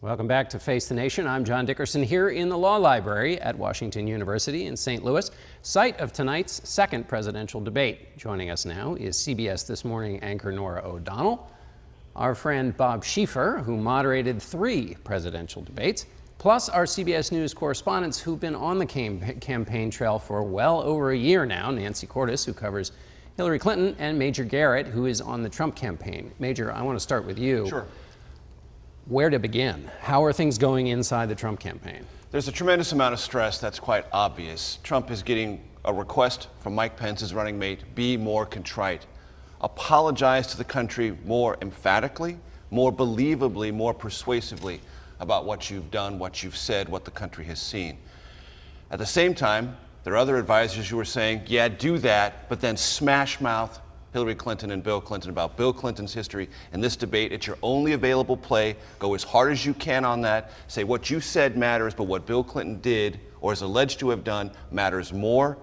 Welcome back to Face the Nation. I'm John Dickerson here in the Law Library at Washington University in St. Louis, site of tonight's second presidential debate. Joining us now is CBS This Morning anchor Norah O'Donnell, our friend Bob Schieffer, who moderated 3 presidential debates, plus our CBS News correspondents who've been on the campaign trail for well over a year now, Nancy Cordes, who covers Hillary Clinton, and Major Garrett, who is on the Trump campaign. Major, I want to start with you. Sure. Where to begin? How are things going inside the Trump campaign? There's a tremendous amount of stress that's quite obvious. Trump is getting a request from Mike Pence, his running mate, be more contrite. Apologize to the country more emphatically, more believably, more persuasively about what you've done, what you've said, what the country has seen. At the same time, there are other advisors who are saying, yeah, do that, but then smash mouth Hillary Clinton and Bill Clinton about Bill Clinton's history in this debate. It's your only available play. Go as hard as you can on that. Say what you said matters, but what Bill Clinton did or is alleged to have done matters more.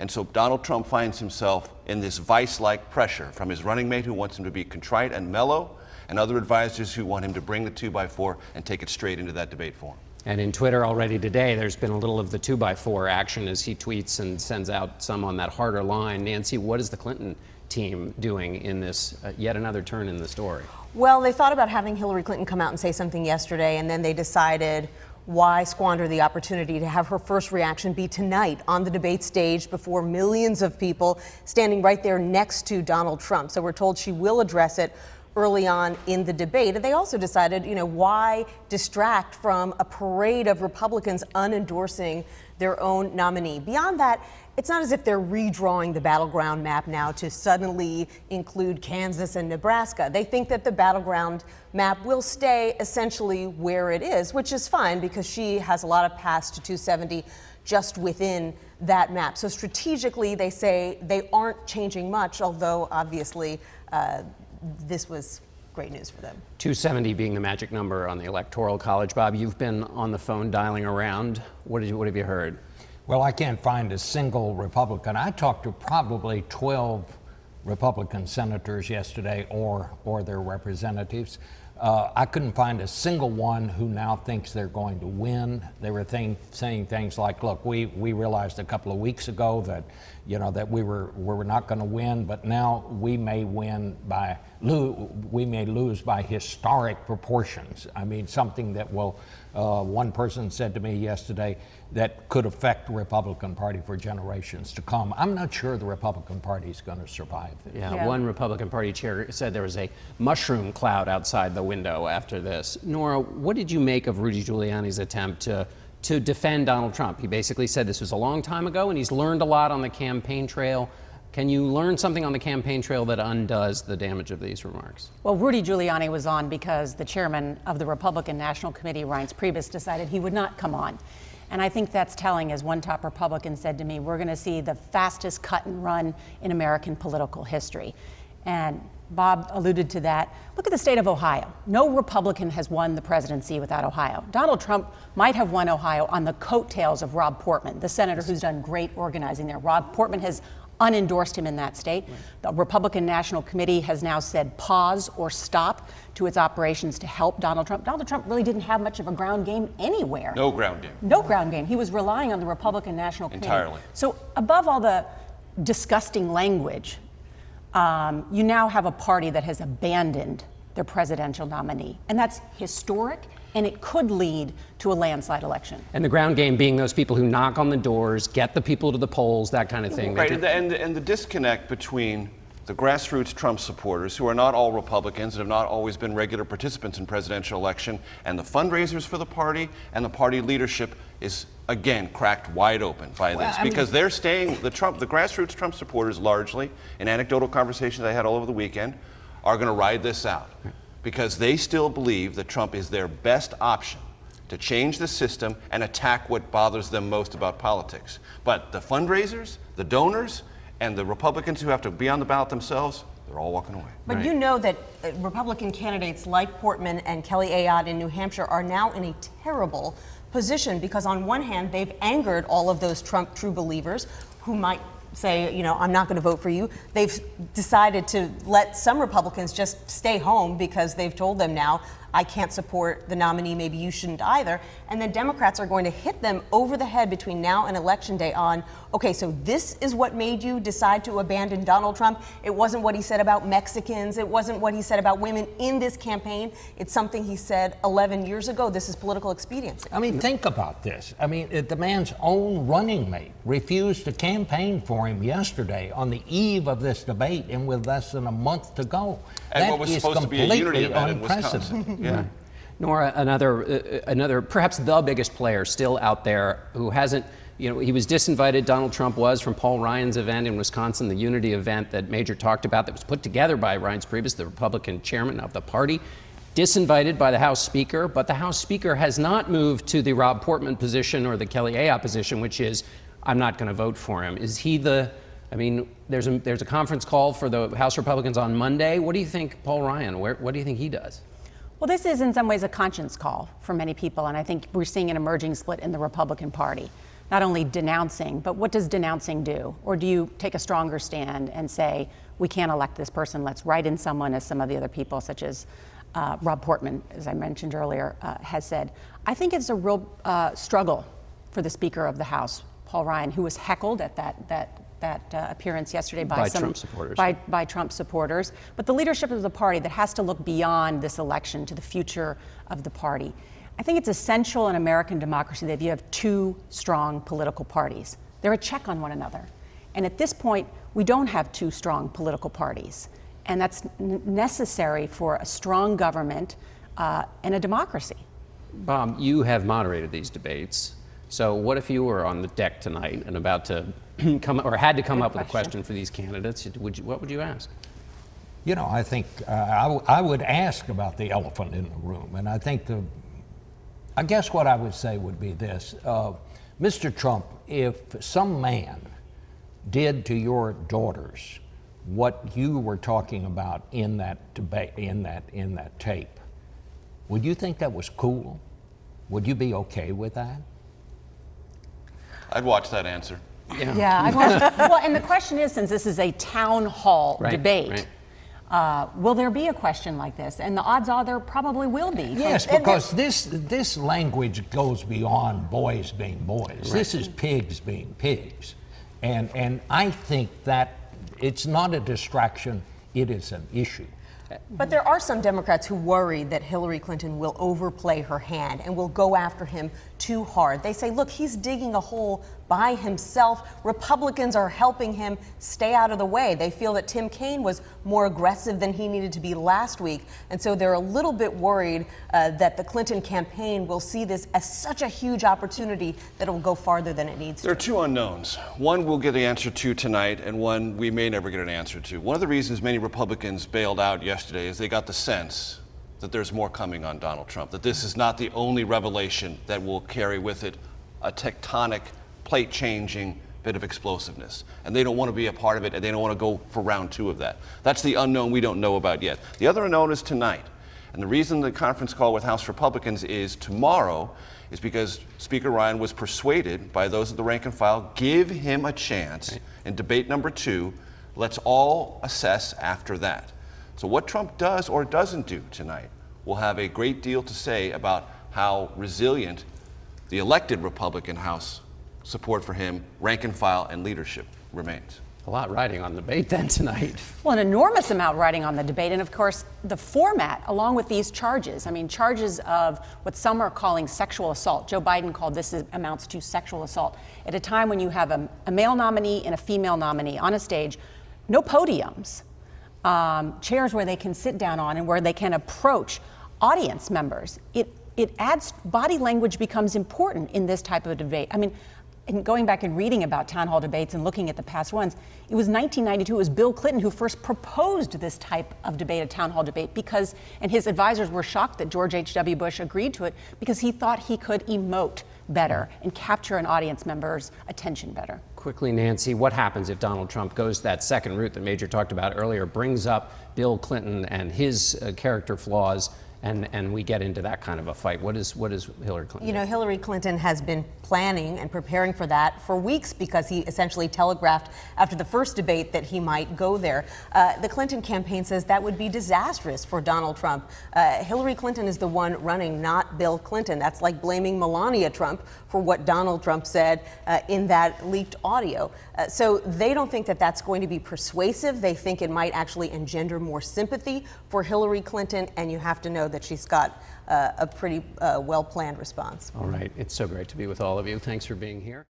And so Donald Trump finds himself in this vice-like pressure from his running mate who wants him to be contrite and mellow, and other advisors who want him to bring the 2x4 and take it straight into that debate forum. And in Twitter already today, there's been a little of the 2x4 action as he tweets and sends out some on that harder line. Nancy, what is the Clinton team doing in this yet another turn in the story? Well, they thought about having Hillary Clinton come out and say something yesterday, and then they decided why squander the opportunity to have her first reaction be tonight on the debate stage before millions of people standing right there next to Donald Trump. So we're told she will address it early on in the debate. And they also decided, why distract from a parade of Republicans unendorsing their own nominee? Beyond that, it's not as if they're redrawing the battleground map now to suddenly include Kansas and Nebraska. They think that the battleground map will stay essentially where it is, which is fine because she has a lot of paths to 270 just within that map. So strategically, they say they aren't changing much, although obviously this was great news for them. 270 being the magic number on the Electoral College. Bob, you've been on the phone dialing around. What have you heard? Well, I can't find a single Republican. I talked to probably 12 Republican senators yesterday or their representatives. I couldn't find a single one who now thinks they're going to win. They were saying things like, look, we realized a couple of weeks ago that, that we were not going to win, but now we may lose by historic proportions. I mean, something that will, one person said to me yesterday, that could affect the Republican Party for generations to come. I'm not sure the Republican Party is going to survive this. Yeah, one Republican Party chair said there was a mushroom cloud outside the window after this. Norah, what did you make of Rudy Giuliani's attempt to defend Donald Trump? He basically said this was a long time ago and he's learned a lot on the campaign trail. Can you learn something on the campaign trail that undoes the damage of these remarks? Well, Rudy Giuliani was on because the chairman of the Republican National Committee, Reince Priebus, decided he would not come on. And I think that's telling, as one top Republican said to me, we're going to see the fastest cut and run in American political history. And Bob alluded to that. Look at the state of Ohio. No Republican has won the presidency without Ohio. Donald Trump might have won Ohio on the coattails of Rob Portman, the senator who's done great organizing there. Rob Portman has unendorsed him in that state. The Republican National Committee has now said pause or stop to its operations to help Donald Trump. Donald Trump really didn't have much of a ground game anywhere. No ground game. No ground game. He was relying on the Republican National Committee. Entirely. So above all the disgusting language, you now have a party that has abandoned their presidential nominee. And that's historic, and it could lead to a landslide election. And the ground game being those people who knock on the doors, get the people to the polls, that kind of thing. Right, and the disconnect between the grassroots Trump supporters, who are not all Republicans and have not always been regular participants in presidential election, and the fundraisers for the party and the party leadership is, again, cracked wide open by this. Because they're staying, the grassroots Trump supporters largely, in anecdotal conversations I had all over the weekend, are going to ride this out. Because they still believe that Trump is their best option to change the system and attack what bothers them most about politics. But the fundraisers, the donors, and the Republicans who have to be on the ballot themselves, they're all walking away. But Right. you know that Republican candidates like Portman and Kelly Ayotte in New Hampshire are now in a terrible position because on one hand, they've angered all of those Trump true believers who might say, I'm not going to vote for you. They've decided to let some Republicans just stay home because they've told them now, I can't support the nominee, maybe you shouldn't either. And then Democrats are going to hit them over the head between now and Election Day on, okay, so this is what made you decide to abandon Donald Trump. It wasn't what he said about Mexicans. It wasn't what he said about women in this campaign. It's something he said 11 years ago. This is political expediency. I mean, think about this. I mean, the man's own running mate refused to campaign for him yesterday on the eve of this debate, and with less than a month to go. And that what was is supposed to be a unity completely event in Wisconsin. unprecedented. Yeah. Nora, another, perhaps the biggest player still out there who hasn't, he was disinvited, Donald Trump was, from Paul Ryan's event in Wisconsin, the unity event that Major talked about that was put together by Reince Priebus, the Republican chairman of the party. Disinvited by the House Speaker, but the House Speaker has not moved to the Rob Portman position or the Kelly Ayotte position, which is, I'm not going to vote for him. Is he there's a conference call for the House Republicans on Monday. What do you think, Paul Ryan, what do you think he does? Well, this is in some ways a conscience call for many people, and I think we're seeing an emerging split in the Republican Party. Not only denouncing, but what does denouncing do? Or do you take a stronger stand and say, we can't elect this person, let's write in someone, as some of the other people, such as Rob Portman, as I mentioned earlier, has said. I think it's a real struggle for the Speaker of the House, Paul Ryan, who was heckled at that appearance yesterday by Trump supporters. By Trump supporters. But the leadership of the party that has to look beyond this election to the future of the party. I think it's essential in American democracy that you have two strong political parties. They're a check on one another. And at this point, we don't have two strong political parties. And that's necessary for a strong government and a democracy. Bob, you have moderated these debates. So what if you were on the deck tonight and about to had to come up with a question for these candidates? What would you ask? I think I would ask about the elephant in the room. And I think I guess what I would say would be this. Mr. Trump, if some man did to your daughters what you were talking about in that debate, in that tape, would you think that was cool? Would you be okay with that? I'd watch that answer. Yeah. Well, and the question is, since this is a town hall debate, will there be a question like this? And the odds are there probably will be. Yes, because this language goes beyond boys being boys. Right. This is pigs being pigs. And I think that it's not a distraction, it is an issue. But there are some Democrats who worry that Hillary Clinton will overplay her hand and will go after him too hard. They say, look, he's digging a hole by himself. Republicans are helping him stay out of the way. They feel that Tim Kaine was more aggressive than he needed to be last week. And so they're a little bit worried that the Clinton campaign will see this as such a huge opportunity that it will go farther than it needs to. There are two unknowns. One we'll get the answer to tonight, and one we may never get an answer to. One of the reasons many Republicans bailed out yesterday is they got the sense that there's more coming on Donald Trump, that this is not the only revelation that will carry with it a tectonic, plate-changing bit of explosiveness. And they don't want to be a part of it, and they don't want to go for round two of that. That's the unknown we don't know about yet. The other unknown is tonight. And the reason the conference call with House Republicans is tomorrow is because Speaker Ryan was persuaded by those of the rank and file, give him a chance in debate number 2. Let's all assess after that. So what Trump does or doesn't do tonight will have a great deal to say about how resilient the elected Republican House support for him, rank and file, and leadership remains. A lot riding on the debate then tonight. Well, an enormous amount riding on the debate. And of course, the format, along with these charges, charges of what some are calling sexual assault. Joe Biden called this amounts to sexual assault. At a time when you have a male nominee and a female nominee on a stage, no podiums, chairs where they can sit down on and where they can approach audience members. It adds, body language becomes important in this type of debate. And going back and reading about town hall debates and looking at the past ones, it was 1992, it was Bill Clinton who first proposed this type of debate, a town hall debate, and his advisors were shocked that George H.W. Bush agreed to it because he thought he could emote better and capture an audience member's attention better. Quickly, Nancy, what happens if Donald Trump goes that second route that Major talked about earlier, brings up Bill Clinton and his character flaws, and we get into that kind of a fight. What is Hillary Clinton? You know, Hillary Clinton has been planning and preparing for that for weeks because he essentially telegraphed after the first debate that he might go there. The Clinton campaign says that would be disastrous for Donald Trump. Hillary Clinton is the one running, not Bill Clinton. That's like blaming Melania Trump for what Donald Trump said in that leaked audio. So they don't think that that's going to be persuasive. They think it might actually engender more sympathy for Hillary Clinton, and you have to know that she's got a pretty well-planned response. All right. It's so great to be with all of you. Thanks for being here.